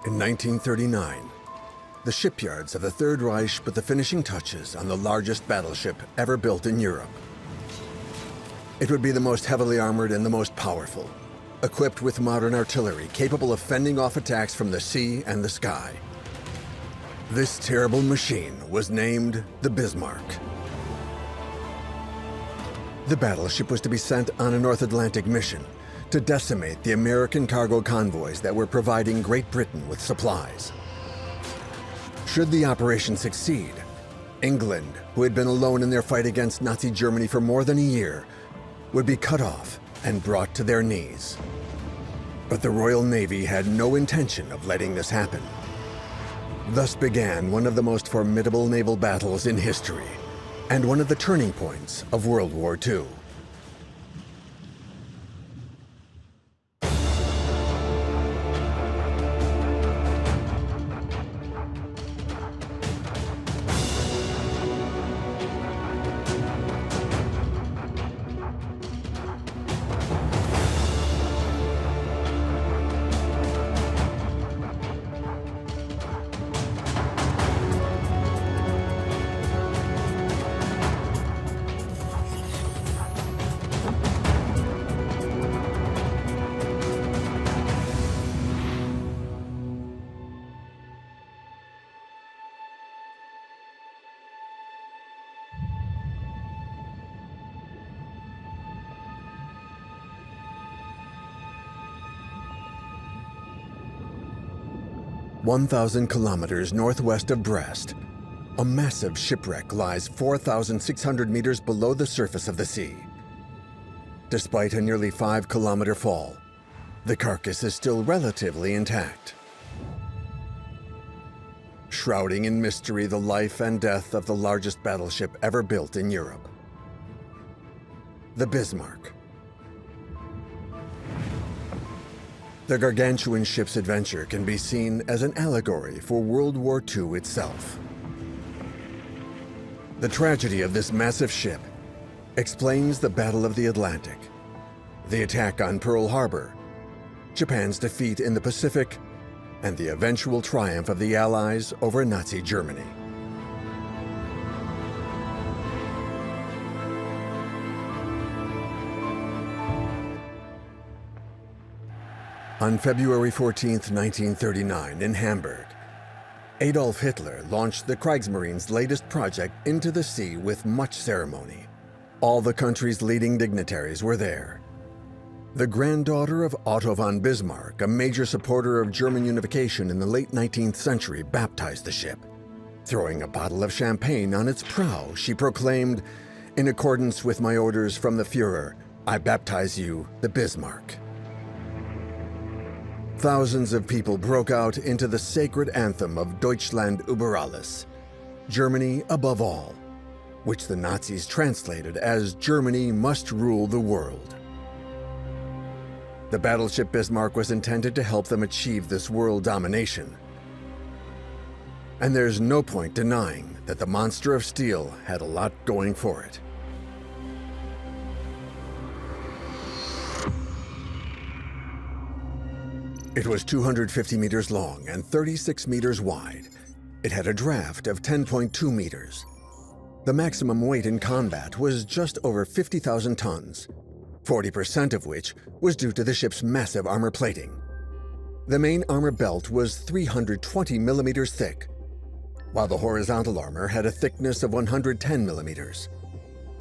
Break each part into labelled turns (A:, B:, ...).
A: In 1939, the shipyards of the Third Reich put the finishing touches on the largest battleship ever built in Europe. It would be the most heavily armored and the most powerful, equipped with modern artillery capable of fending off attacks from the sea and the sky. This terrible machine was named the Bismarck. The battleship was to be sent on a North Atlantic mission to decimate the American cargo convoys that were providing Great Britain with supplies. Should the operation succeed, England, who had been alone in their fight against Nazi Germany for more than a year, would be cut off and brought to their knees. But the Royal Navy had no intention of letting this happen. Thus began one of the most formidable naval battles in history, and one of the turning points of World War II. "1,000 kilometers northwest of Brest, a massive shipwreck lies 4,600 meters below the surface of the sea. Despite a nearly 5-kilometer fall, the carcass is still relatively intact. Shrouding in mystery the life and death of the largest battleship ever built in Europe. The Bismarck. The gargantuan ship's adventure can be seen as an allegory for World War II itself. The tragedy of this massive ship explains the Battle of the Atlantic, the attack on Pearl Harbor, Japan's defeat in the Pacific, and the eventual triumph of the Allies over Nazi Germany. On February 14, 1939, in Hamburg, Adolf Hitler launched the Kriegsmarine's latest project into the sea with much ceremony. All the country's leading dignitaries were there. The granddaughter of Otto von Bismarck, a major supporter of German unification in the late 19th century, baptized the ship. Throwing a bottle of champagne on its prow, she proclaimed, "In accordance with my orders from the Führer, I baptize you the Bismarck." Thousands of people broke out into the sacred anthem of Deutschland über alles, Germany above all, which the Nazis translated as "Germany must rule the world." The battleship Bismarck was intended to help them achieve this world domination. And there's no point denying that the monster of steel had a lot going for it. It was 250 meters long and 36 meters wide. It had a draft of 10.2 meters. The maximum weight in combat was just over 50,000 tons, 40% of which was due to the ship's massive armor plating. The main armor belt was 320 millimeters thick, while the horizontal armor had a thickness of 110 millimeters.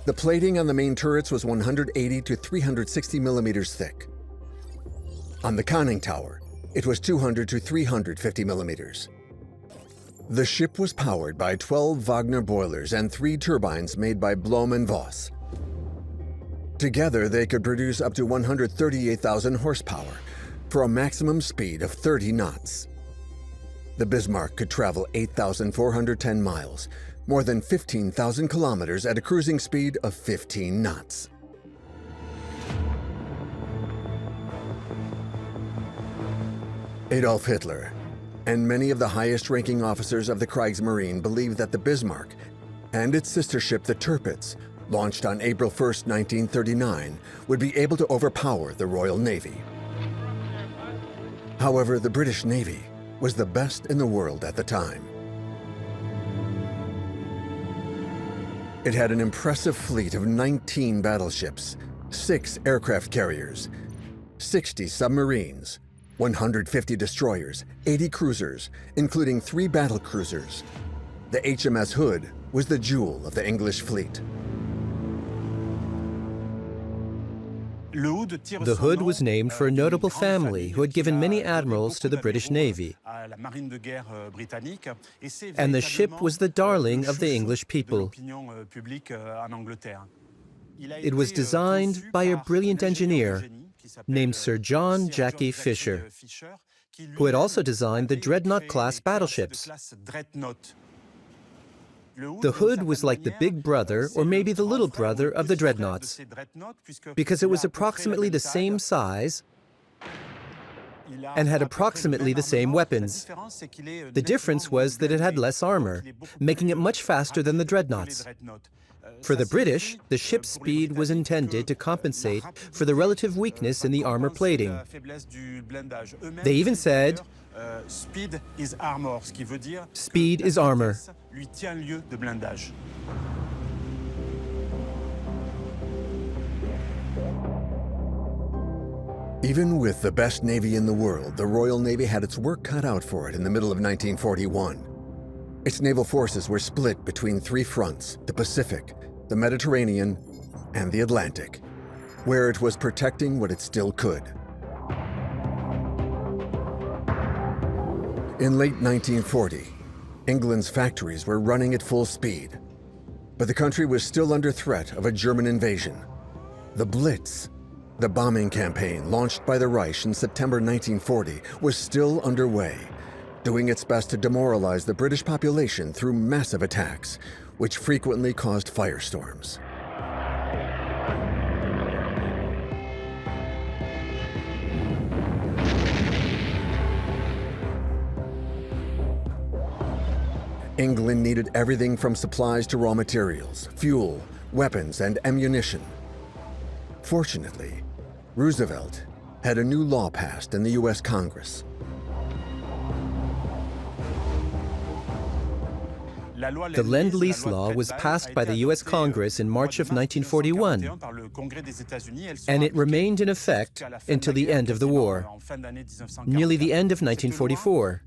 A: The plating on the main turrets was 180 to 360 millimeters thick. On the conning tower, it was 200 to 350 millimeters. The ship was powered by 12 Wagner boilers and 3 turbines made by Blohm and Voss. Together, they could produce up to 138,000 horsepower for a maximum speed of 30 knots. The Bismarck could travel 8,410 miles, more than 15,000 kilometers at a cruising speed of 15 knots. Adolf Hitler and many of the highest-ranking officers of the Kriegsmarine believed that the Bismarck and its sister ship, the Tirpitz, launched on April 1, 1939, would be able to overpower the Royal Navy. However, the British Navy was the best in the world at the time. It had an impressive fleet of 19 battleships, 6 aircraft carriers, 60 submarines, 150 destroyers, 80 cruisers, including 3 battle cruisers. The HMS Hood was the jewel of the English fleet.
B: The Hood was named for a notable family who had given many admirals to the British Navy, and the ship was the darling of the English people. It was designed by a brilliant engineer named Sir John Jackie Fisher, who had also designed the Dreadnought-class battleships. The Hood was like the big brother, or maybe the little brother, of the dreadnoughts, because it was approximately the same size and had approximately the same weapons. The difference was that it had less armor, making it much faster than the dreadnoughts. For the British, the ship's speed was intended to compensate for the relative weakness in the armor plating. They even said, "Speed is armor," speed is armor.
A: Even with the best Navy in the world, the Royal Navy had its work cut out for it in the middle of 1941. Its naval forces were split between 3 fronts: the Pacific, the Mediterranean, and the Atlantic, where it was protecting what it still could. In late 1940, England's factories were running at full speed, but the country was still under threat of a German invasion. The Blitz, the bombing campaign launched by the Reich in September 1940, was still underway, doing its best to demoralize the British population through massive attacks, which frequently caused firestorms. England needed everything from supplies to raw materials, fuel, weapons, and ammunition. Fortunately, Roosevelt had a new law passed in the US Congress.
B: The Lend-Lease Law was passed by the US Congress in March of 1941, and it remained in effect until the end of the war, nearly the end of 1944.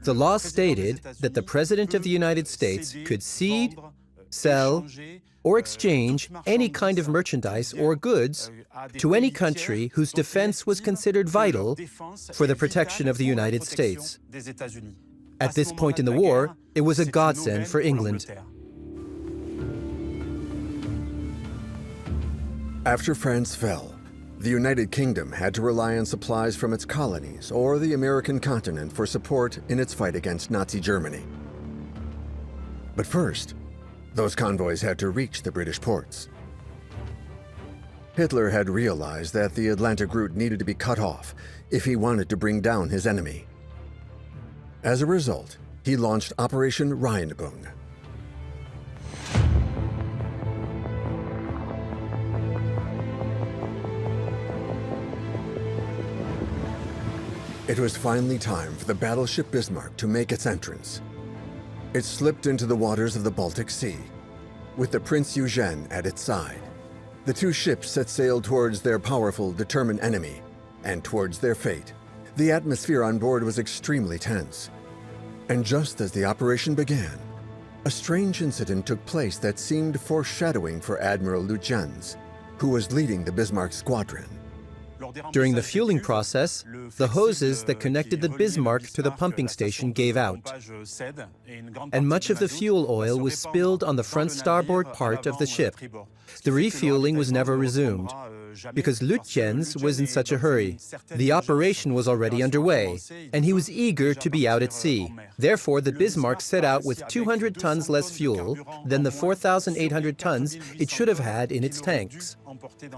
B: The law stated that the President of the United States could cede, sell, or exchange any kind of merchandise or goods to any country whose defense was considered vital for the protection of the United States. At this point in the war, it was a godsend for England.
A: After France fell, the United Kingdom had to rely on supplies from its colonies or the American continent for support in its fight against Nazi Germany. But first, those convoys had to reach the British ports. Hitler had realized that the Atlantic route needed to be cut off if he wanted to bring down his enemy. As a result, he launched Operation Rheinbung. It was finally time for the battleship Bismarck to make its entrance. It slipped into the waters of the Baltic Sea, with the Prince Eugen at its side. The 2 ships set sail towards their powerful, determined enemy, and towards their fate. The atmosphere on board was extremely tense. And just as the operation began, a strange incident took place that seemed foreshadowing for Admiral Lütjens, who was leading the Bismarck squadron.
B: During the fueling process, the hoses that connected the Bismarck to the pumping station gave out, and much of the fuel oil was spilled on the front starboard part of the ship. The refueling was never resumed, because Lütjens was in such a hurry. The operation was already underway, and he was eager to be out at sea. Therefore, the Bismarck set out with 200 tons less fuel than the 4,800 tons it should have had in its tanks.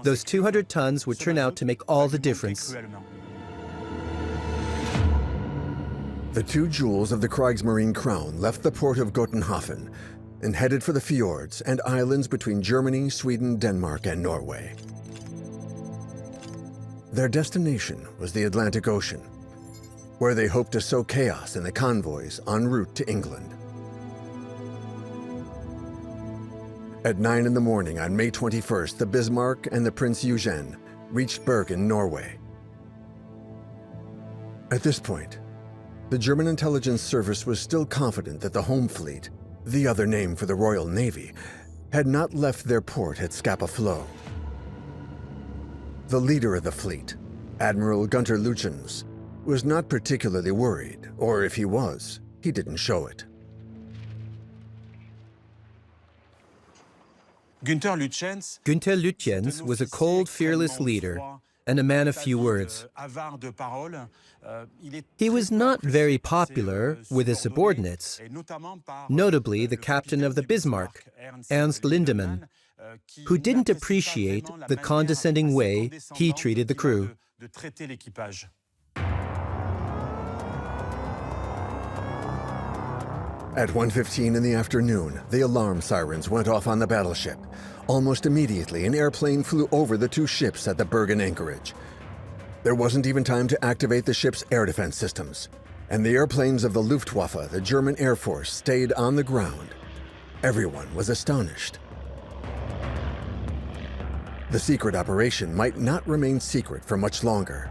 B: Those 200 tons would turn out to make all the difference.
A: The 2 jewels of the Kriegsmarine crown left the port of Gotenhafen and headed for the fjords and islands between Germany, Sweden, Denmark, and Norway. Their destination was the Atlantic Ocean. where they hoped to sow chaos in the convoys en route to England. At 9 in the morning on May 21st, the Bismarck and the Prince Eugen reached Bergen, Norway. At this point, the German intelligence service was still confident that the Home Fleet, the other name for the Royal Navy, had not left their port at Scapa Flow. The leader of the fleet, Admiral Gunther Lütjens, was not particularly worried, or if he was, he didn't show it.
C: Gunther Lütjens
B: was a cold, fearless leader and a man of few words. He was not very popular with his subordinates, notably the captain of the Bismarck, Ernst Lindemann, who didn't appreciate the condescending way he treated the crew.
A: At 1:15 in the afternoon, the alarm sirens went off on the battleship. Almost immediately, an airplane flew over the two ships at the Bergen anchorage. There wasn't even time to activate the ship's air defense systems, and the airplanes of the Luftwaffe, the German Air Force, stayed on the ground. Everyone was astonished. The secret operation might not remain secret for much longer.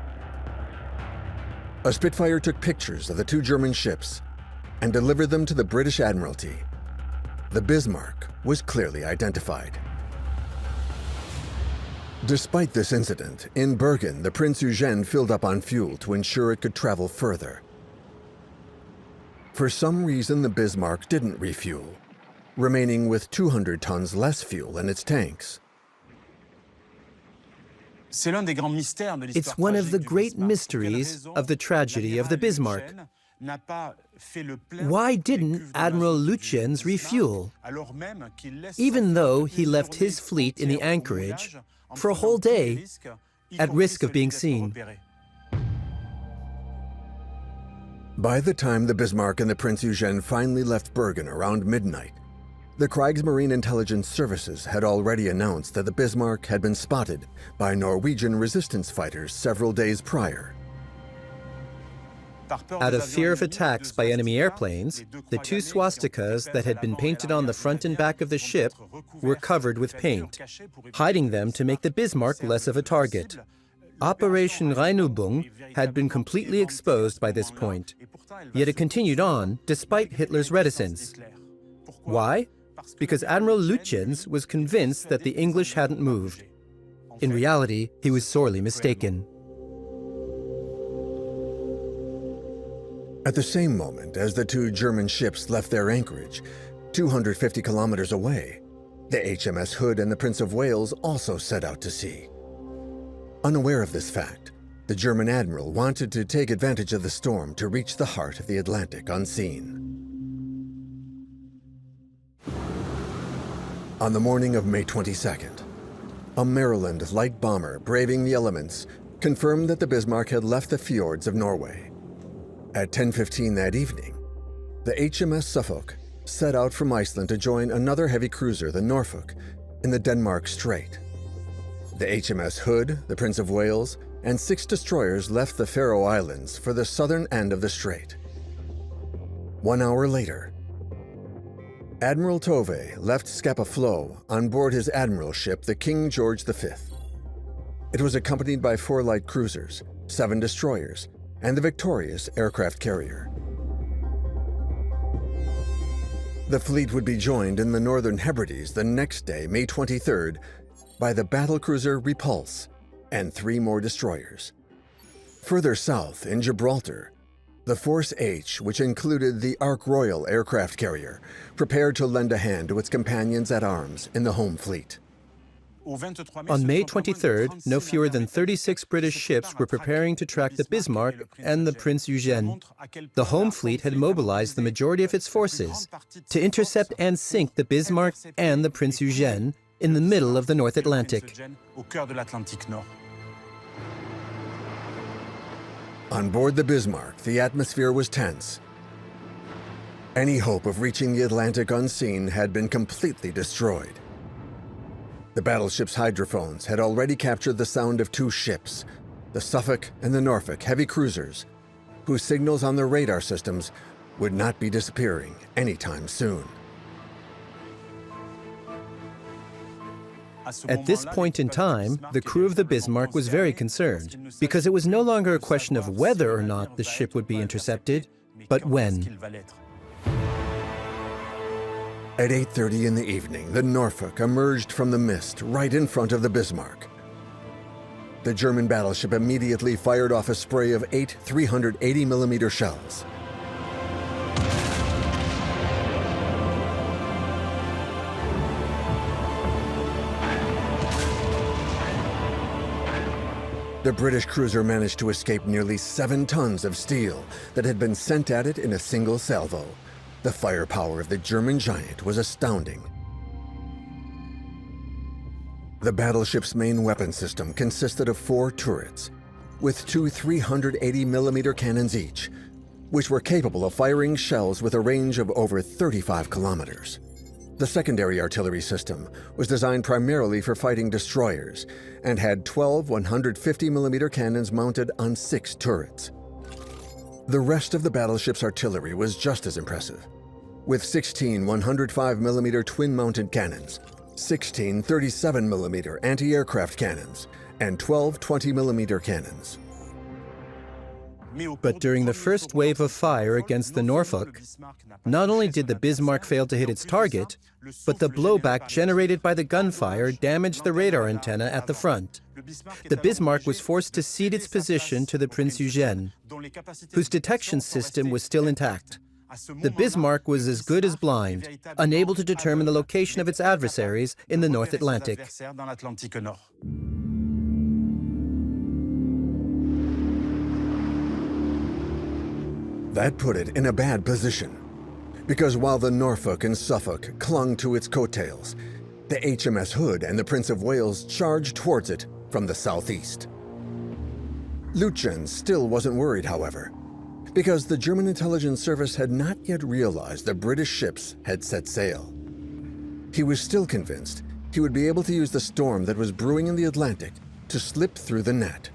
A: A Spitfire took pictures of the two German ships and delivered them to the British Admiralty. The Bismarck was clearly identified. Despite this incident, in Bergen, the Prince Eugen filled up on fuel to ensure it could travel further. For some reason, the Bismarck didn't refuel, remaining with 200 tons less fuel in its tanks.
B: It's one of the great mysteries of the tragedy of the Bismarck. Why didn't Admiral Lütjens refuel, even though he left his fleet in the anchorage for a whole day at risk of being seen?
A: By the time the Bismarck and the Prince Eugen finally left Bergen around midnight, the Kriegsmarine intelligence services had already announced that the Bismarck had been spotted by Norwegian resistance fighters several days prior.
B: Out of fear of attacks by enemy airplanes, the two swastikas that had been painted on the front and back of the ship were covered with paint, hiding them to make the Bismarck less of a target. Operation Reinübung had been completely exposed by this point, yet it continued on despite Hitler's reticence. Why? Because Admiral Lütjens was convinced that the English hadn't moved. In reality, he was sorely mistaken.
A: At the same moment as the two German ships left their anchorage, 250 kilometers away, the HMS Hood and the Prince of Wales also set out to sea. Unaware of this fact, the German admiral wanted to take advantage of the storm to reach the heart of the Atlantic unseen. On the morning of May 22nd, a Maryland light bomber braving the elements confirmed that the Bismarck had left the fjords of Norway. At 10:15 that evening, the HMS Suffolk set out from Iceland to join another heavy cruiser, the Norfolk, in the Denmark Strait. The HMS Hood, the Prince of Wales, and 6 destroyers left the Faroe Islands for the southern end of the strait. 1 hour later, Admiral Tove left Scapa Flow on board his admiral ship, the King George V. It was accompanied by 4 light cruisers, 7 destroyers, and the victorious aircraft carrier. The fleet would be joined in the Northern Hebrides the next day, May 23rd, by the battlecruiser Repulse and 3 more destroyers. Further south, in Gibraltar, the Force H, which included the Ark Royal aircraft carrier, prepared to lend a hand to its companions at arms in the home fleet.
B: On May 23rd, no fewer than 36 British ships were preparing to track the Bismarck and the Prince Eugen. The home fleet had mobilized the majority of its forces to intercept and sink the Bismarck and the Prince Eugen in the middle of the North Atlantic.
A: On board the Bismarck, the atmosphere was tense. Any hope of reaching the Atlantic unseen had been completely destroyed. The battleship's hydrophones had already captured the sound of 2 ships, the Suffolk and the Norfolk heavy cruisers, whose signals on their radar systems would not be disappearing anytime soon.
B: At this point in time, the crew of the Bismarck was very concerned, because it was no longer a question of whether or not the ship would be intercepted, but when.
A: At 8:30 in the evening, the Norfolk emerged from the mist right in front of the Bismarck. The German battleship immediately fired off a spray of 8 380mm shells. The British cruiser managed to escape nearly 7 tons of steel that had been sent at it in a single salvo. The firepower of the German giant was astounding. The battleship's main weapon system consisted of 4 turrets, with 2 380mm cannons each, which were capable of firing shells with a range of over 35 kilometers. The secondary artillery system was designed primarily for fighting destroyers and had 12 150mm cannons mounted on 6 turrets. The rest of the battleship's artillery was just as impressive, with 16 105mm twin-mounted cannons, 16 37mm anti-aircraft cannons, and 12 20mm cannons.
B: But during the first wave of fire against the Norfolk, not only did the Bismarck fail to hit its target, but the blowback generated by the gunfire damaged the radar antenna at the front. The Bismarck was forced to cede its position to the Prince Eugène, whose detection system was still intact. The Bismarck was as good as blind, unable to determine the location of its adversaries in the North Atlantic.
A: That put it in a bad position, because while the Norfolk and Suffolk clung to its coattails, the HMS Hood and the Prince of Wales charged towards it from the southeast. Lütjens still wasn't worried, however, because the German intelligence service had not yet realized the British ships had set sail. He was still convinced he would be able to use the storm that was brewing in the Atlantic to slip through the net.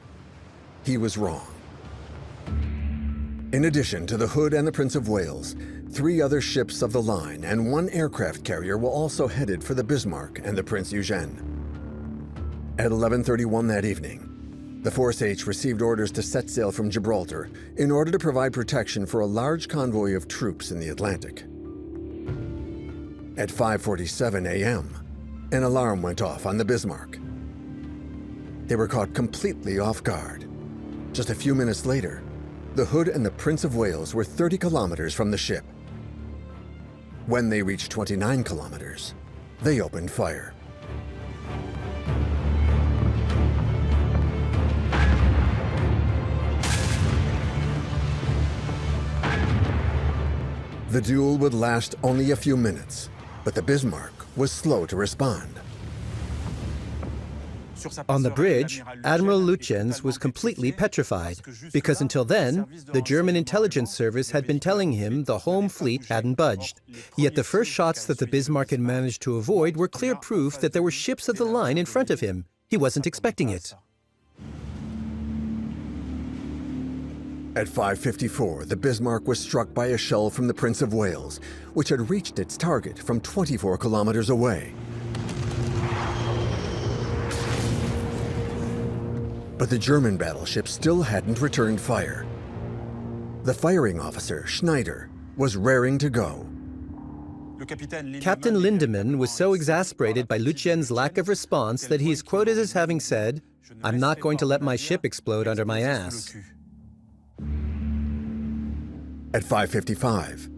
A: He was wrong. In addition to the Hood and the Prince of Wales, 3 other ships of the line and 1 aircraft carrier were also headed for the Bismarck and the Prince Eugène. At 11:31 that evening, the Force H received orders to set sail from Gibraltar in order to provide protection for a large convoy of troops in the Atlantic. At 5:47 a.m., an alarm went off on the Bismarck. They were caught completely off guard. Just a few minutes later, the Hood and the Prince of Wales were 30 kilometers from the ship. When they reached 29 kilometers, they opened fire. The duel would last only a few minutes, but the Bismarck was slow to respond.
B: On the bridge, Admiral Lütjens was completely petrified, because until then, the German intelligence service had been telling him the home fleet hadn't budged. Yet the first shots that the Bismarck had managed to avoid were clear proof that there were ships of the line in front of him. He wasn't expecting it.
A: At 5:54, the Bismarck was struck by a shell from the Prince of Wales, which had reached its target from 24 kilometers away. But the German battleship still hadn't returned fire. The firing officer, Schneider, was raring to go.
B: Captain Lindemann was so exasperated by Lütjens' lack of response that he is quoted as having said, "I'm not going to let my ship explode under my ass."
A: At 5:55,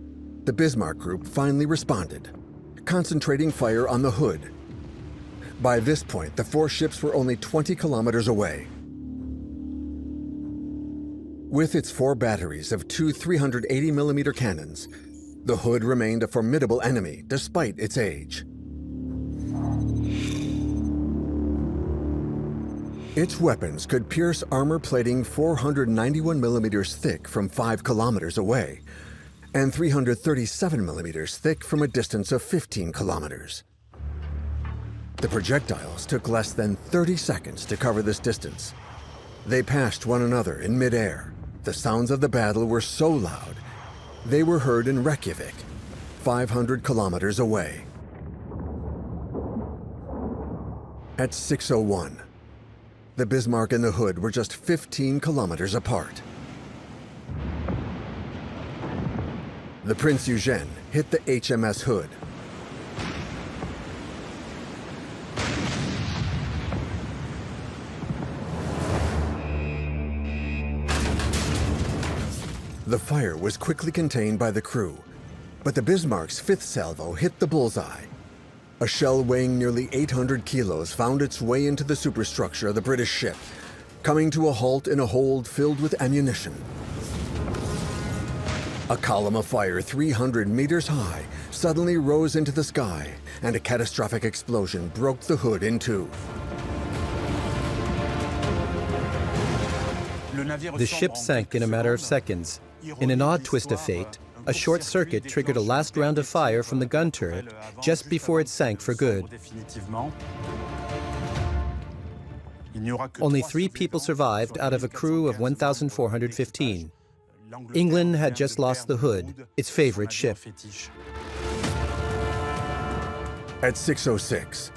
A: the Bismarck group finally responded, concentrating fire on the Hood. By this point, the 4 ships were only 20 kilometers away. With its 4 batteries of 2 380mm cannons, the Hood remained a formidable enemy despite its age. Its weapons could pierce armor plating 491mm thick from 5 kilometers away, and 337mm thick from a distance of 15 kilometers. The projectiles took less than 30 seconds to cover this distance. They passed one another in midair The sounds of the battle were so loud, they were heard in Reykjavik, 500 kilometers away. At 6:01, the Bismarck and the Hood were just 15 kilometers apart. The Prince Eugen hit the HMS Hood. The fire was quickly contained by the crew, but the Bismarck's fifth salvo hit the bullseye. A shell weighing nearly 800 kilos found its way into the superstructure of the British ship, coming to a halt in a hold filled with ammunition. A column of fire 300 meters high suddenly rose into the sky, and a catastrophic explosion broke the Hood in two.
B: The ship sank in a matter of seconds. In an odd twist of fate, a short circuit triggered a last round of fire from the gun turret just before it sank for good. Only 3 people survived out of a crew of 1,415. England had just lost the Hood, its favorite ship.
A: At 6:06,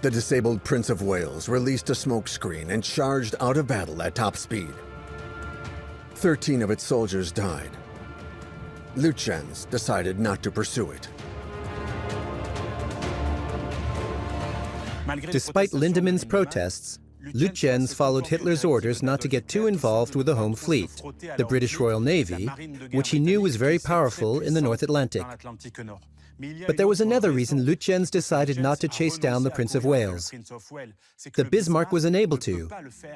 A: the disabled Prince of Wales released a smokescreen and charged out of battle at top speed. 13 of its soldiers died. Lütjens decided not to pursue it.
B: Despite Lindemann's protests, Lütjens followed Hitler's orders not to get too involved with the home fleet, the British Royal Navy, which he knew was very powerful in the North Atlantic. But there was another reason Lütjens decided not to chase down the Prince of Wales. The Bismarck was unable to,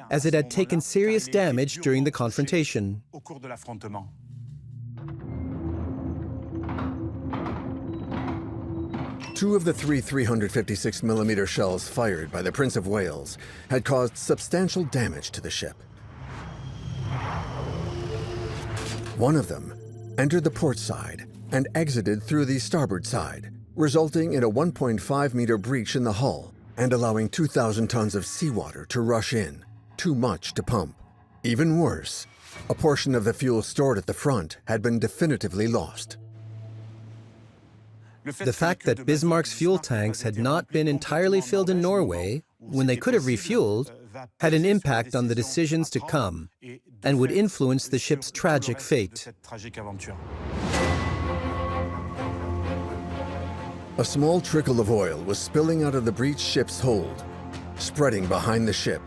B: as it had taken serious damage during the confrontation.
A: Two of the 3 356mm shells fired by the Prince of Wales had caused substantial damage to the ship. One of them entered the port side and exited through the starboard side, resulting in a 1.5-meter breach in the hull and allowing 2,000 tons of seawater to rush in, too much to pump. Even worse, a portion of the fuel stored at the front had been definitively lost.
B: The fact that Bismarck's fuel tanks had not been entirely filled in Norway, when they could have refueled, had an impact on the decisions to come and would influence the ship's tragic fate.
A: A small trickle of oil was spilling out of the breached ship's hold, spreading behind the ship.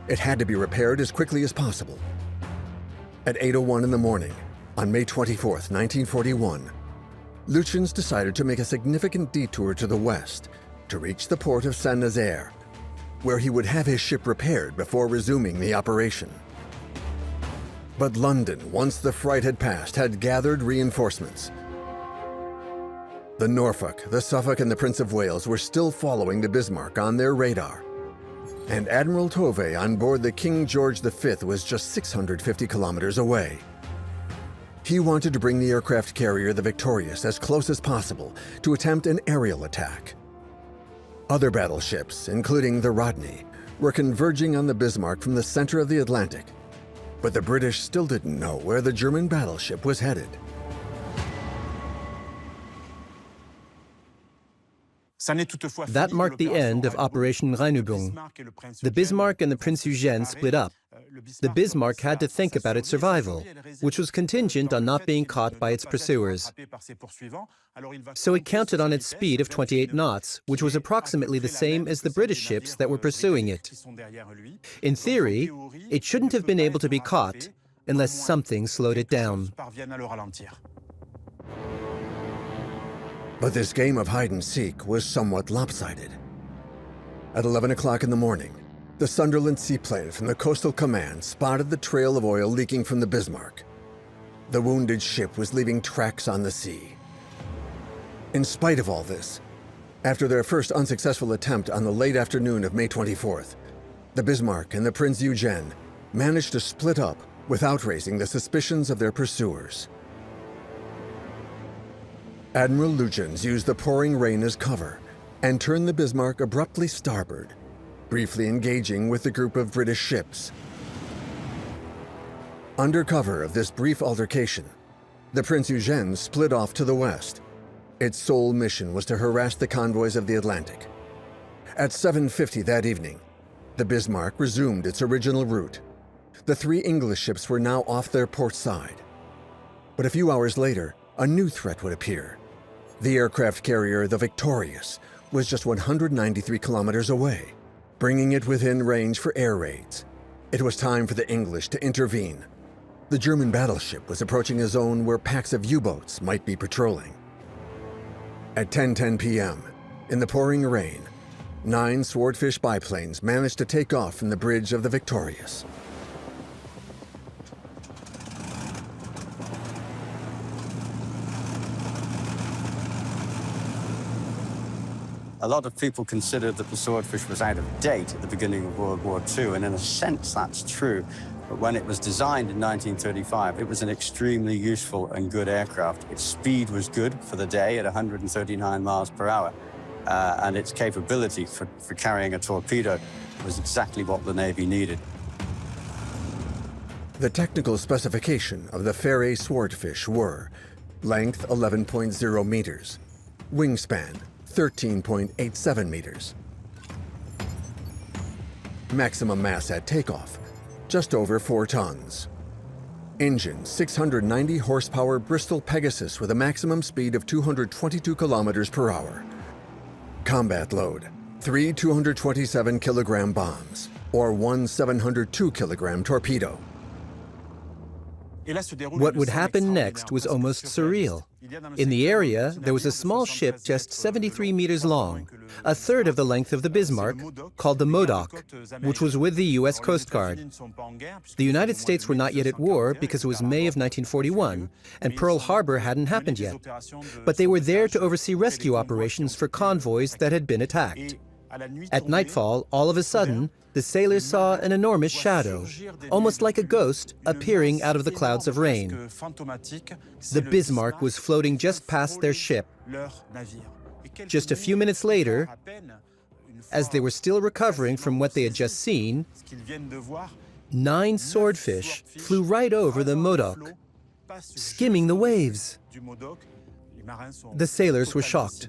A: It had to be repaired as quickly as possible. At 8:01 in the morning, on May 24, 1941, Lütjens decided to make a significant detour to the west to reach the port of Saint-Nazaire, where he would have his ship repaired before resuming the operation. But London, once the fright had passed, had gathered reinforcements. The Norfolk, the Suffolk, and the Prince of Wales were still following the Bismarck on their radar, and Admiral Tovey on board the King George V was just 650 kilometers away. He wanted to bring the aircraft carrier the Victorious as close as possible to attempt an aerial attack. Other battleships, including the Rodney, were converging on the Bismarck from the center of the Atlantic, but the British still didn't know where the German battleship was headed.
B: That marked the end of Operation Rheinübung. The Bismarck and the Prince Eugen split up. The Bismarck had to think about its survival, which was contingent on not being caught by its pursuers. So it counted on its speed of 28 knots, which was approximately the same as the British ships that were pursuing it. In theory, it shouldn't have been able to be caught unless something slowed it down.
A: But this game of hide-and-seek was somewhat lopsided. At 11 o'clock in the morning, the Sunderland seaplane from the Coastal Command spotted the trail of oil leaking from the Bismarck. The wounded ship was leaving tracks on the sea. In spite of all this, after their first unsuccessful attempt on the late afternoon of May 24th, the Bismarck and the Prince Eugen managed to split up without raising the suspicions of their pursuers. Admiral Lütjens used the pouring rain as cover and turned the Bismarck abruptly starboard, briefly engaging with the group of British ships. Under cover of this brief altercation, the Prince Eugène split off to the west. Its sole mission was to harass the convoys of the Atlantic. At 7:50 that evening, the Bismarck resumed its original route. The 3 English ships were now off their port side. But a few hours later, a new threat would appear. The aircraft carrier, the Victorious, was just 193 kilometers away, bringing it within range for air raids. It was time for the English to intervene. The German battleship was approaching a zone where packs of U-boats might be patrolling. At 10:10 p.m., in the pouring rain, 9 Swordfish biplanes managed to take off from the bridge of the Victorious.
C: A lot of people considered that the Swordfish was out of date at the beginning of World War II, and in a sense that's true. But when it was designed in 1935, it was an extremely useful and good aircraft. Its speed was good for the day at 139 miles per hour, and its capability for carrying a torpedo was exactly what the Navy needed.
A: The technical specification of the Fairey Swordfish were length 11.0 meters, wingspan 13.87 meters, maximum mass at takeoff just over 4 tons, engine 690 horsepower Bristol Pegasus with a maximum speed of 222 kilometers per hour, combat load 3 227 kilogram bombs or 1 702 kilogram torpedo.
B: What would happen next was almost surreal. In the area, there was a small ship just 73 meters long, a third of the length of the Bismarck, called the Modoc, which was with the U.S. Coast Guard. The United States were not yet at war because it was May of 1941, and Pearl Harbor hadn't happened yet. But they were there to oversee rescue operations for convoys that had been attacked. At nightfall, all of a sudden, the sailors saw an enormous shadow, almost like a ghost, appearing out of the clouds of rain. The Bismarck was floating just past their ship. Just a few minutes later, as they were still recovering from what they had just seen, 9 swordfish flew right over the Modoc, skimming the waves. The sailors were shocked.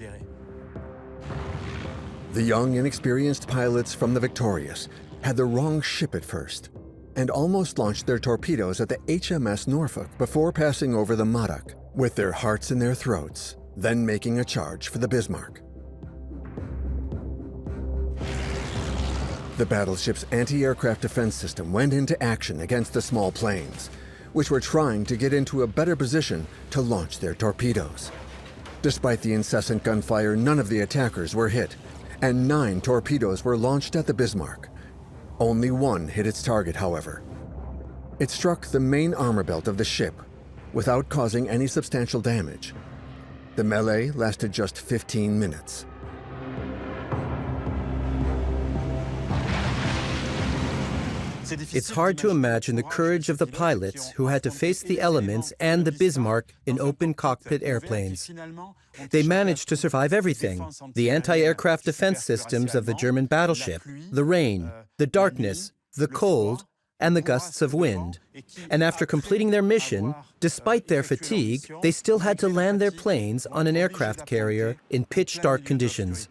A: The young, inexperienced pilots from the Victorious had the wrong ship at first and almost launched their torpedoes at the HMS Norfolk before passing over the Modoc, with their hearts in their throats, then making a charge for the Bismarck. The battleship's anti-aircraft defense system went into action against the small planes, which were trying to get into a better position to launch their torpedoes. Despite the incessant gunfire, none of the attackers were hit, and 9 torpedoes were launched at the Bismarck. Only 1 hit its target, however. It struck the main armor belt of the ship without causing any substantial damage. The melee lasted just 15 minutes.
B: It's hard to imagine the courage of the pilots who had to face the elements and the Bismarck in open cockpit airplanes. They managed to survive everything: the anti-aircraft defense systems of the German battleship, the rain, the darkness, the cold, and the gusts of wind. And after completing their mission, despite their fatigue, they still had to land their planes on an aircraft carrier in pitch-dark conditions.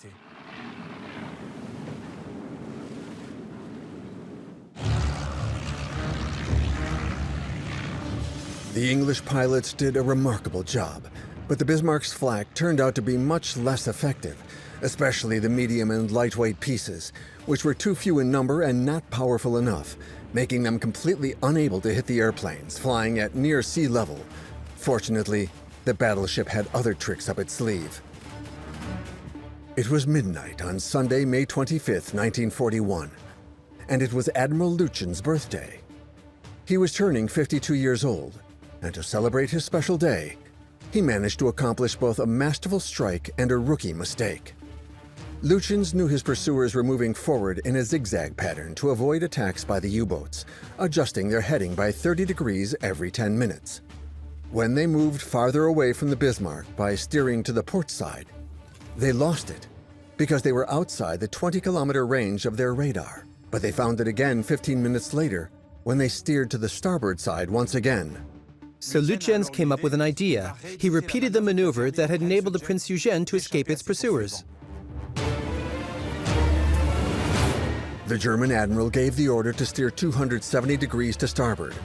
A: The English pilots did a remarkable job, but the Bismarck's flak turned out to be much less effective, especially the medium and lightweight pieces, which were too few in number and not powerful enough, making them completely unable to hit the airplanes flying at near sea level. Fortunately, the battleship had other tricks up its sleeve. It was midnight on Sunday, May 25th, 1941, and it was Admiral Lütjen's birthday. He was turning 52 years old, and to celebrate his special day, he managed to accomplish both a masterful strike and a rookie mistake. Lütjens knew his pursuers were moving forward in a zigzag pattern to avoid attacks by the U-boats, adjusting their heading by 30 degrees every 10 minutes. When they moved farther away from the Bismarck by steering to the port side, they lost it because they were outside the 20-kilometer range of their radar. But they found it again 15 minutes later when they steered to the starboard side once again.
B: So Lütjens came up with an idea. He repeated the maneuver that had enabled the Prince Eugène to escape its pursuers.
A: The German admiral gave the order to steer 270 degrees to starboard,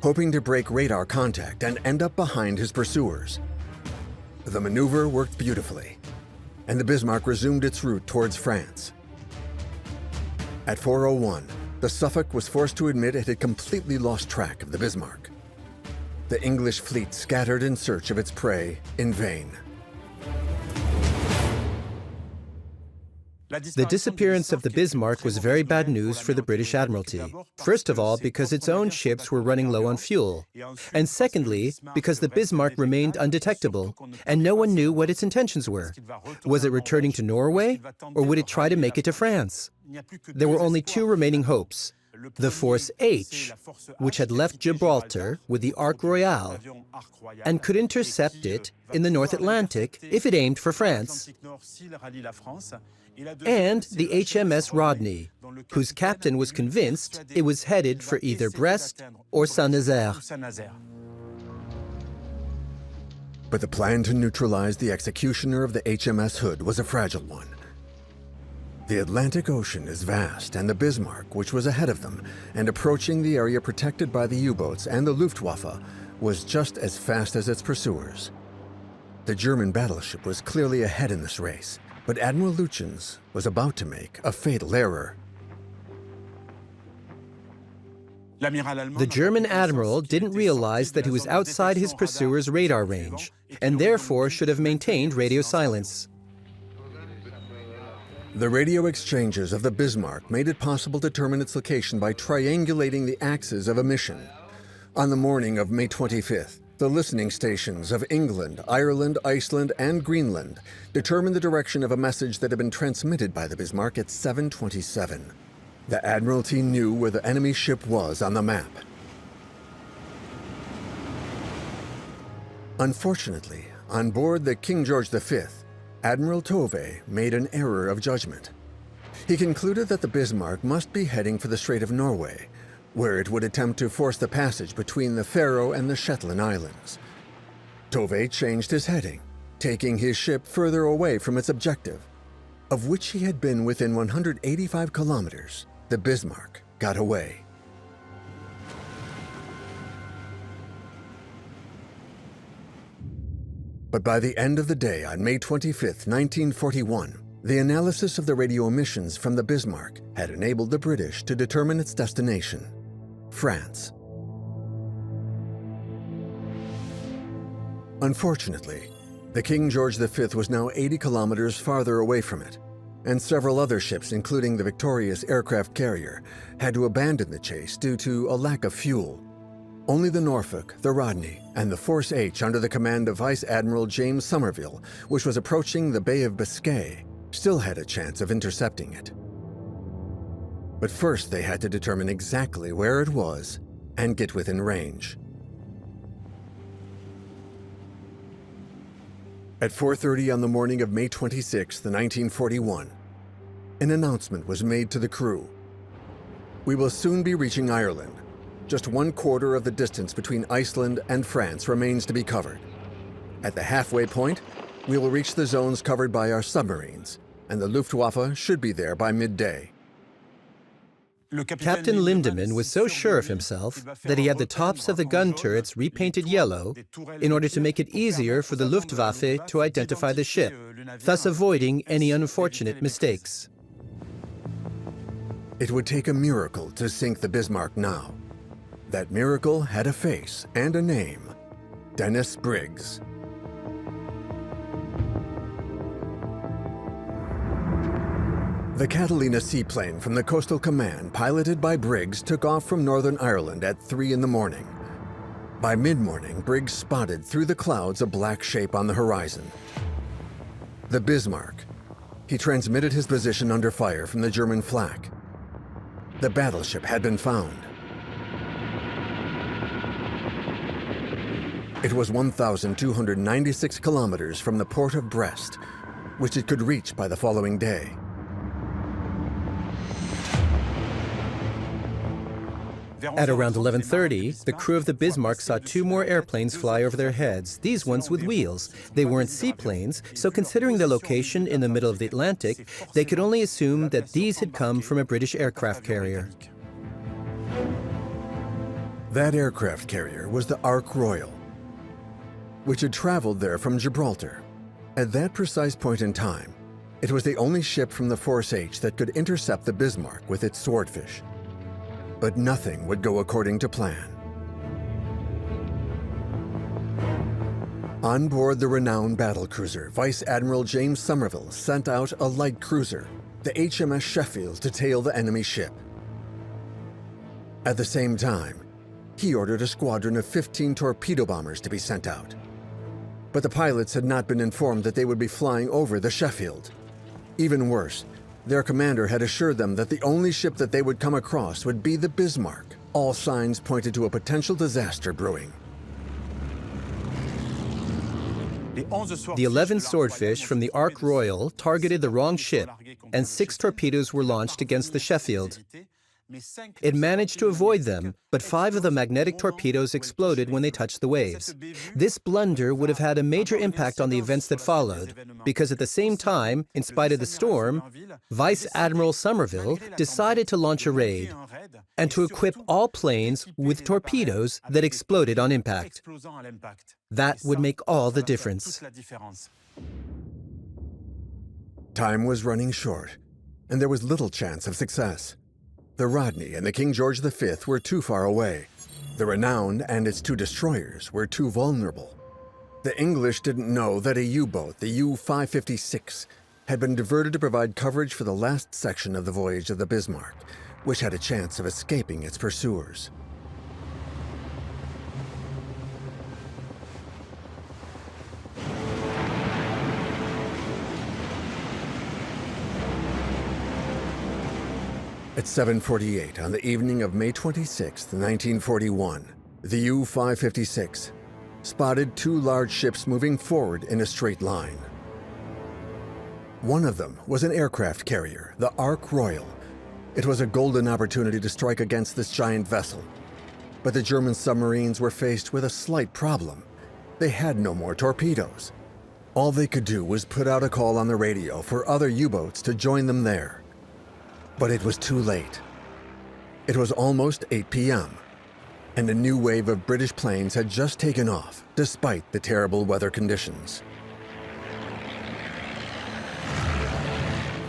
A: hoping to break radar contact and end up behind his pursuers. The maneuver worked beautifully, and the Bismarck resumed its route towards France. At 4:01, the Suffolk was forced to admit it had completely lost track of the Bismarck. The English fleet scattered in search of its prey in vain.
B: The disappearance of the Bismarck was very bad news for the British Admiralty. First of all, because its own ships were running low on fuel. And secondly, because the Bismarck remained undetectable, and no one knew what its intentions were. Was it returning to Norway, or would it try to make it to France? There were only two remaining hopes. The Force H, which had left Gibraltar with the Ark Royal, and could intercept it in the North Atlantic if it aimed for France, and the HMS Rodney, whose captain was convinced it was headed for either Brest or Saint-Nazaire.
A: But the plan to neutralize the executioner of the HMS Hood was a fragile one. The Atlantic Ocean is vast, and the Bismarck, which was ahead of them and approaching the area protected by the U-boats and the Luftwaffe, was just as fast as its pursuers. The German battleship was clearly ahead in this race, but Admiral Lütjens was about to make a fatal error.
B: The German admiral didn't realize that he was outside his pursuer's radar range, and therefore should have maintained radio silence.
A: The radio exchanges of the Bismarck made it possible to determine its location by triangulating the axes of emission. On the morning of May 25th, the listening stations of England, Ireland, Iceland, and Greenland determined the direction of a message that had been transmitted by the Bismarck at 7:27. The Admiralty knew where the enemy ship was on the map. Unfortunately, on board the King George V, Admiral Tovey made an error of judgment. He concluded that the Bismarck must be heading for the Strait of Norway, where it would attempt to force the passage between the Faroe and the Shetland Islands. Tovey changed his heading, taking his ship further away from its objective, of which he had been within 185 kilometers. The Bismarck got away. But by the end of the day on May 25, 1941, the analysis of the radio emissions from the Bismarck had enabled the British to determine its destination, France. Unfortunately, the King George V was now 80 kilometers farther away from it, and several other ships, including the victorious aircraft carrier, had to abandon the chase due to a lack of fuel. Only the Norfolk, the Rodney, and the Force H under the command of Vice Admiral James Somerville, which was approaching the Bay of Biscay, still had a chance of intercepting it. But first they had to determine exactly where it was and get within range. At 4:30 on the morning of May 26, 1941, an announcement was made to the crew. "We will soon be reaching Ireland. Just 1/4 of the distance between Iceland and France remains to be covered. At the halfway point, we will reach the zones covered by our submarines, and the Luftwaffe should be there by midday."
B: Captain Lindemann was so sure of himself that he had the tops of the gun turrets repainted yellow in order to make it easier for the Luftwaffe to identify the ship, thus avoiding any unfortunate mistakes.
A: It would take a miracle to sink the Bismarck now. That miracle had a face and a name: Dennis Briggs. The Catalina seaplane from the Coastal Command, piloted by Briggs, took off from Northern Ireland at 3 in the morning. By mid-morning, Briggs spotted through the clouds a black shape on the horizon. The Bismarck. He transmitted his position under fire from the German flak. The battleship had been found. It was 1,296 kilometers from the port of Brest, which it could reach by the following day.
B: At around 11:30, the crew of the Bismarck saw two more airplanes fly over their heads, these ones with wheels. They weren't seaplanes, so considering their location in the middle of the Atlantic, they could only assume that these had come from a British aircraft carrier.
A: That aircraft carrier was the Ark Royal, which had traveled there from Gibraltar. At that precise point in time, it was the only ship from the Force H that could intercept the Bismarck with its swordfish. But nothing would go according to plan. On board the renowned battlecruiser, Vice Admiral James Somerville sent out a light cruiser, the HMS Sheffield, to tail the enemy ship. At the same time, he ordered a squadron of 15 torpedo bombers to be sent out. But the pilots had not been informed that they would be flying over the Sheffield. Even worse, their commander had assured them that the only ship that they would come across would be the Bismarck. All signs pointed to a potential disaster brewing.
B: The 11 swordfish from the Ark Royal targeted the wrong ship, and 6 torpedoes were launched against the Sheffield. It managed to avoid them, but 5 of the magnetic torpedoes exploded when they touched the waves. This blunder would have had a major impact on the events that followed, because at the same time, in spite of the storm, Vice Admiral Somerville decided to launch a raid and to equip all planes with torpedoes that exploded on impact. That would make all the difference.
A: Time was running short, and there was little chance of success. The Rodney and the King George V were too far away. The Renown and its 2 destroyers were too vulnerable. The English didn't know that a U-boat, the U-556, had been diverted to provide coverage for the last section of the voyage of the Bismarck, which had a chance of escaping its pursuers. At 7:48 on the evening of May 26, 1941, the U-556 spotted 2 large ships moving forward in a straight line. One of them was an aircraft carrier, the Ark Royal. It was a golden opportunity to strike against this giant vessel. But the German submarines were faced with a slight problem. They had no more torpedoes. All they could do was put out a call on the radio for other U-boats to join them there. But it was too late. It was almost 8 p.m., and a new wave of British planes had just taken off, despite the terrible weather conditions.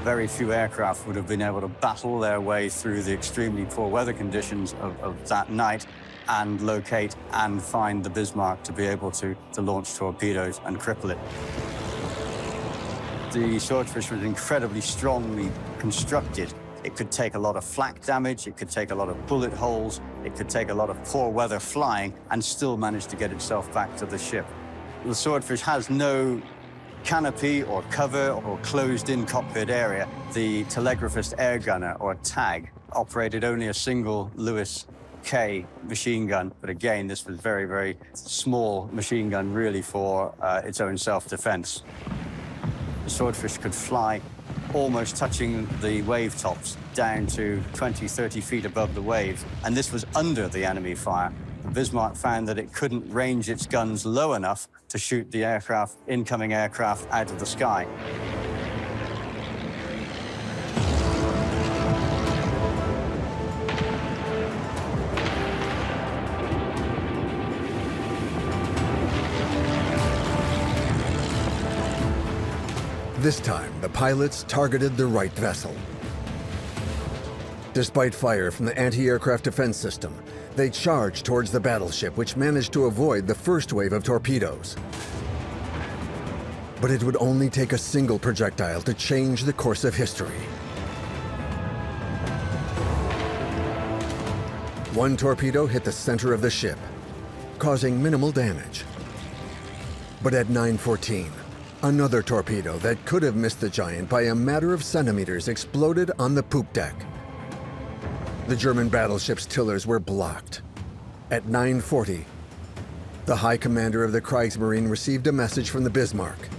C: Very few aircraft would have been able to battle their way through the extremely poor weather conditions of that night and locate and find the Bismarck to be able to launch torpedoes and cripple it. The swordfish was incredibly strongly constructed. It could take a lot of flak damage, it could take a lot of bullet holes, it could take a lot of poor weather flying and still manage to get itself back to the ship. The swordfish has no canopy or cover or closed-in cockpit area. The telegraphist air gunner, or TAG, operated only a single Lewis K machine gun, but again, this was very, very small machine gun really for its own self-defense. The swordfish could fly almost touching the wave tops down to 20, 30 feet above the waves, and this was under the enemy fire. The Bismarck found that it couldn't range its guns low enough to shoot the aircraft, incoming aircraft, out of the sky.
A: This time, the pilots targeted the right vessel. Despite fire from the anti-aircraft defense system, they charged towards the battleship, which managed to avoid the first wave of torpedoes. But it would only take a single projectile to change the course of history. One torpedo hit the center of the ship, causing minimal damage. But at 9:14, another torpedo that could have missed the giant by a matter of centimeters exploded on the poop deck. The German battleship's tillers were blocked. At 9:40, the High Commander of the Kriegsmarine received a message from the Bismarck.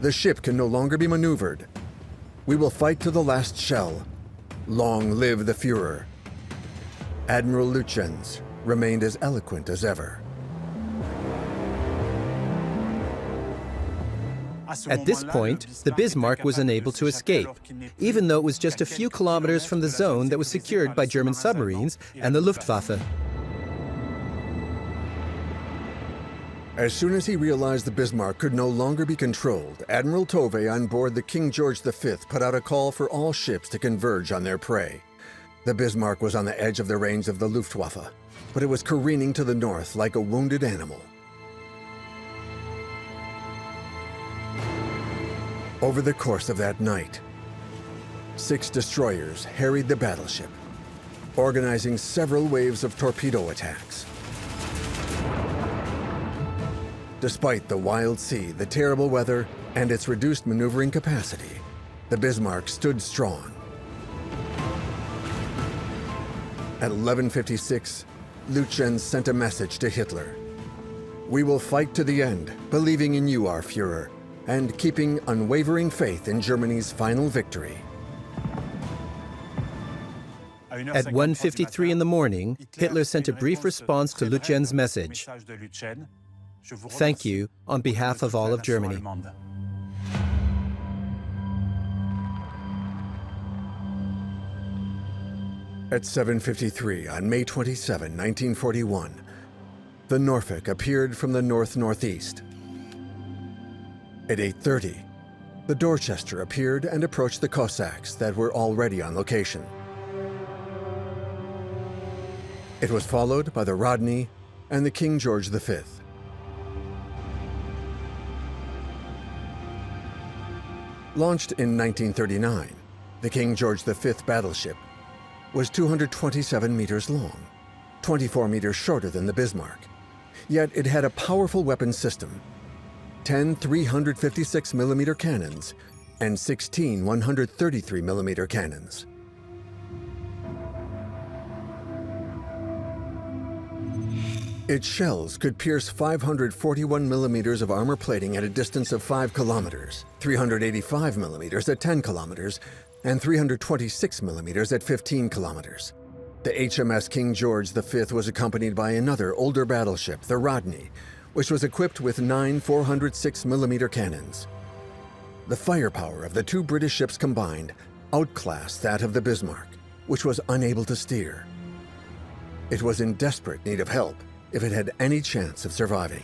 A: The ship can no longer be maneuvered. We will fight to the last shell. Long live the Führer. Admiral Lütjens remained as eloquent as ever.
B: At this point, the Bismarck was unable to escape, even though it was just a few kilometers from the zone that was secured by German submarines and the Luftwaffe.
A: As soon as he realized the Bismarck could no longer be controlled, Admiral Tovey on board the King George V put out a call for all ships to converge on their prey. The Bismarck was on the edge of the range of the Luftwaffe, but it was careening to the north like a wounded animal. Over the course of that night, 6 destroyers harried the battleship, organizing several waves of torpedo attacks. Despite the wild sea, the terrible weather, and its reduced maneuvering capacity, the Bismarck stood strong. At 11:56, Lütjens sent a message to Hitler. "We will fight to the end, believing in you, our Führer, and keeping unwavering faith in Germany's final victory."
B: At 1:53 in the morning, Hitler sent a brief response to Lütjens' message. "Thank you on behalf of all of Germany."
A: At 7:53 on May 27, 1941, the Norfolk appeared from the north-northeast. At 8:30, the Dorchester appeared and approached the Cossacks that were already on location. It was followed by the Rodney and the King George V. Launched in 1939, the King George V battleship was 227 meters long, 24 meters shorter than the Bismarck. Yet it had a powerful weapon system: 10 356mm cannons and 16 133mm cannons. Its shells could pierce 541 millimeters of armor plating at a distance of 5 kilometers, 385 millimeters at 10 kilometers, and 326 millimeters at 15 kilometers. The HMS King George V was accompanied by another older battleship, the Rodney, which was equipped with 9 406mm cannons. The firepower of the 2 British ships combined outclassed that of the Bismarck, which was unable to steer. It was in desperate need of help if it had any chance of surviving.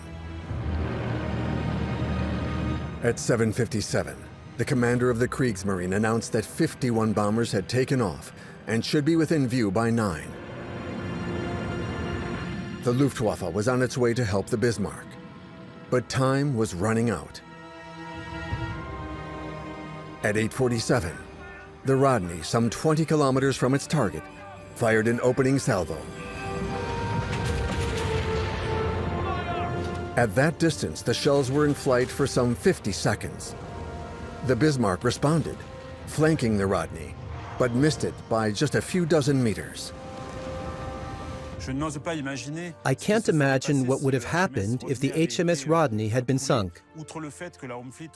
A: At 7:57, the commander of the Kriegsmarine announced that 51 bombers had taken off and should be within view by 9. The Luftwaffe was on its way to help the Bismarck, but time was running out. At 8:47, the Rodney, some 20 kilometers from its target, fired an opening salvo. At that distance, the shells were in flight for some 50 seconds. The Bismarck responded, flanking the Rodney, but missed it by just a few dozen meters.
B: I can't imagine what would have happened if the HMS Rodney had been sunk.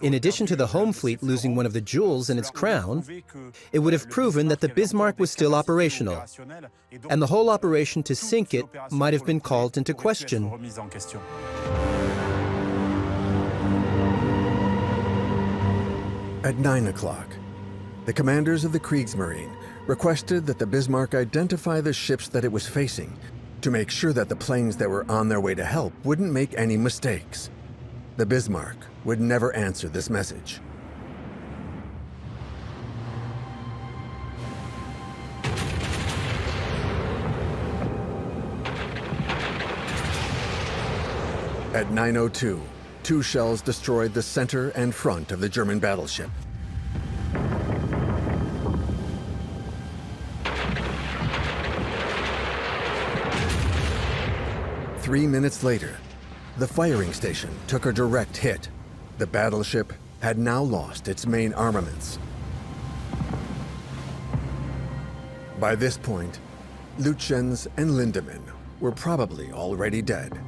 B: In addition to the home fleet losing one of the jewels in its crown, it would have proven that the Bismarck was still operational, and the whole operation to sink it might have been called into question.
A: At 9 o'clock, the commanders of the Kriegsmarine requested that the Bismarck identify the ships that it was facing to make sure that the planes that were on their way to help wouldn't make any mistakes. The Bismarck would never answer this message. At 9:02, 2 shells destroyed the center and front of the German battleship. Three minutes later, the firing station took a direct hit. The battleship had now lost its main armaments. By this point, Lütjens and Lindemann were probably already dead.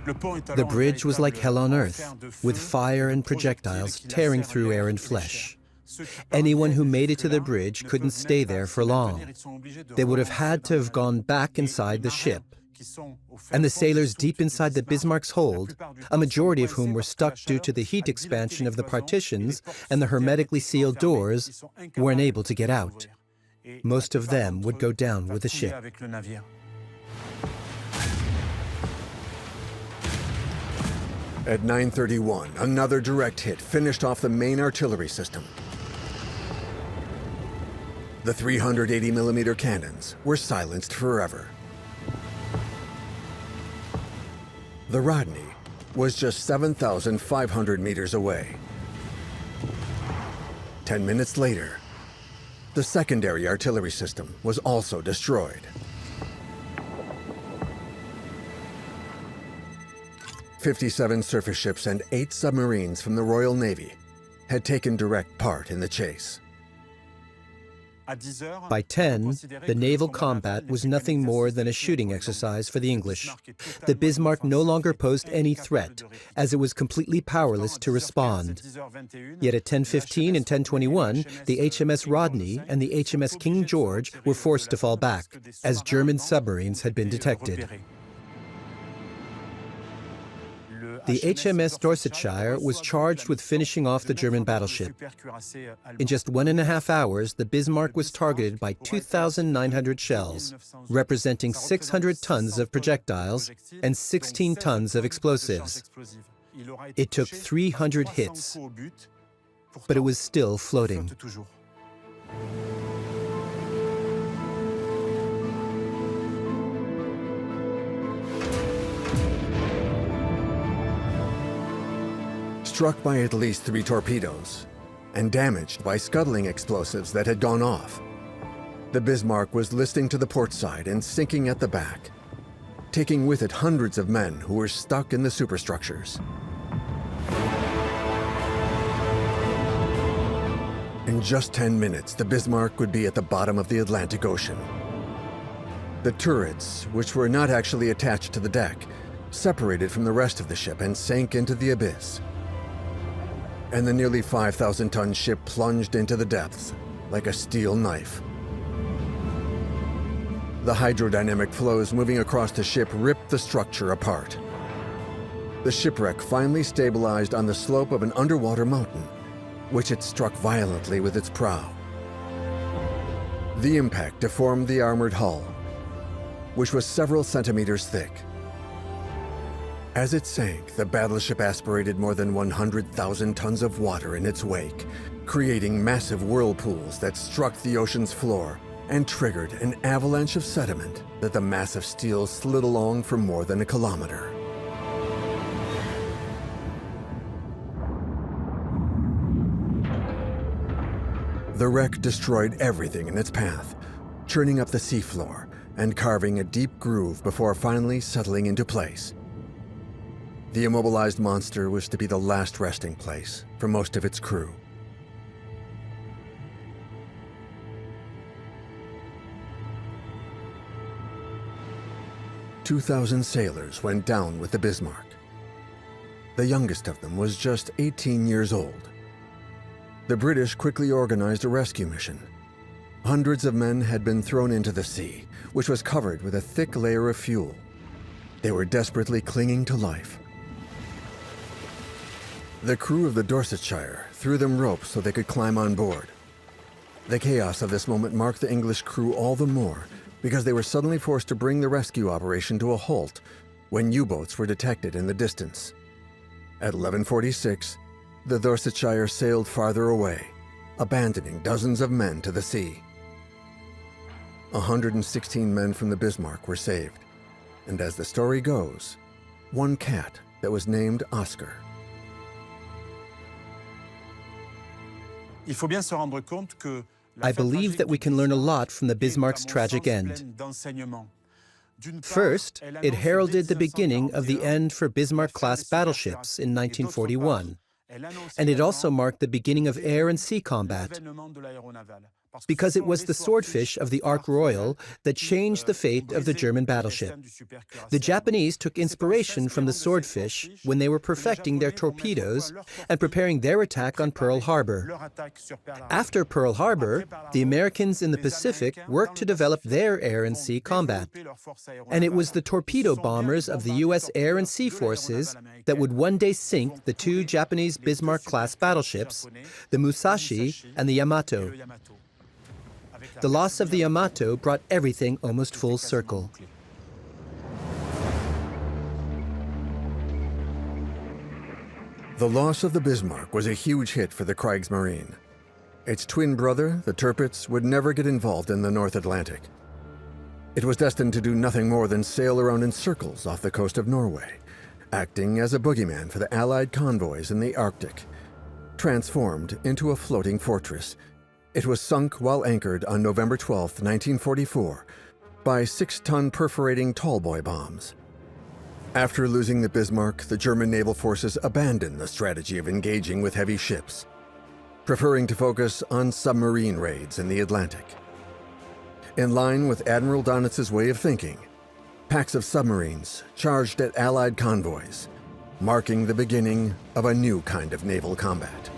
B: The bridge was like hell on earth, with fire and projectiles tearing through air and flesh. Anyone who made it to the bridge couldn't stay there for long. They would have had to have gone back inside the ship. And the sailors deep inside the Bismarck's hold, a majority of whom were stuck due to the heat expansion of the partitions and the hermetically sealed doors, were unable to get out. Most of them would go down with the ship.
A: At 9:31, another direct hit finished off the main artillery system. The 380mm cannons were silenced forever. The Rodney was just 7,500 meters away. 10 minutes later, the secondary artillery system was also destroyed. 57 surface ships and 8 submarines from the Royal Navy had taken direct part in the chase.
B: By 10, the naval combat was nothing more than a shooting exercise for the English. The Bismarck no longer posed any threat, as it was completely powerless to respond. Yet at 10:15 and 10:21, the HMS Rodney and the HMS King George were forced to fall back, as German submarines had been detected. The HMS Dorsetshire was charged with finishing off the German battleship. In just 1.5 hours, the Bismarck was targeted by 2,900 shells, representing 600 tons of projectiles and 16 tons of explosives. It took 300 hits, but it was still floating.
A: Struck by at least 3 torpedoes and damaged by scuttling explosives that had gone off, the Bismarck was listing to the port side and sinking at the back, taking with it hundreds of men who were stuck in the superstructures. In just 10 minutes, the Bismarck would be at the bottom of the Atlantic Ocean. The turrets, which were not actually attached to the deck, separated from the rest of the ship and sank into the abyss. And the nearly 5,000-ton ship plunged into the depths like a steel knife. The hydrodynamic flows moving across the ship ripped the structure apart. The shipwreck finally stabilized on the slope of an underwater mountain, which it struck violently with its prow. The impact deformed the armored hull, which was several centimeters thick. As it sank, the battleship aspirated more than 100,000 tons of water in its wake, creating massive whirlpools that struck the ocean's floor and triggered an avalanche of sediment that the massive steel slid along for more than a kilometer. The wreck destroyed everything in its path, churning up the seafloor and carving a deep groove before finally settling into place. The immobilized monster was to be the last resting place for most of its crew. "2,000 sailors went down with the Bismarck. The youngest of them was just 18 years old. The British quickly organized a rescue mission. Hundreds of men had been thrown into the sea, which was covered with a thick layer of fuel. They were desperately clinging to life. The crew of the Dorsetshire threw them ropes so they could climb on board. The chaos of this moment marked the English crew all the more because they were suddenly forced to bring the rescue operation to a halt when U-boats were detected in the distance. At 11:46, the Dorsetshire sailed farther away, abandoning dozens of men to the sea. 116 men from the Bismarck were saved, and as the story goes, one cat that was named Oscar.
B: I believe that we can learn a lot from the Bismarck's tragic end. First, it heralded the beginning of the end for Bismarck-class battleships in 1941, and it also marked the beginning of air and sea combat. because it was the swordfish of the Ark Royal that changed the fate of the German battleship. The Japanese took inspiration from the swordfish when they were perfecting their torpedoes and preparing their attack on Pearl Harbor. After Pearl Harbor, the Americans in the Pacific worked to develop their air and sea combat. And it was the torpedo bombers of the U.S. Air and Sea Forces that would one day sink the two Japanese Bismarck-class battleships, the Musashi and the Yamato. The loss of the Yamato brought everything almost full circle.
A: The loss of the Bismarck was a huge hit for the Kriegsmarine. Its twin brother, the Tirpitz, would never get involved in the North Atlantic. It was destined to do nothing more than sail around in circles off the coast of Norway, acting as a boogeyman for the Allied convoys in the Arctic. Transformed into a floating fortress, it was sunk while anchored on November 12, 1944, by 6-ton perforating tallboy bombs. After losing the Bismarck, the German naval forces abandoned the strategy of engaging with heavy ships, preferring to focus on submarine raids in the Atlantic. In line with Admiral Donitz's way of thinking, packs of submarines charged at Allied convoys, marking the beginning of a new kind of naval combat.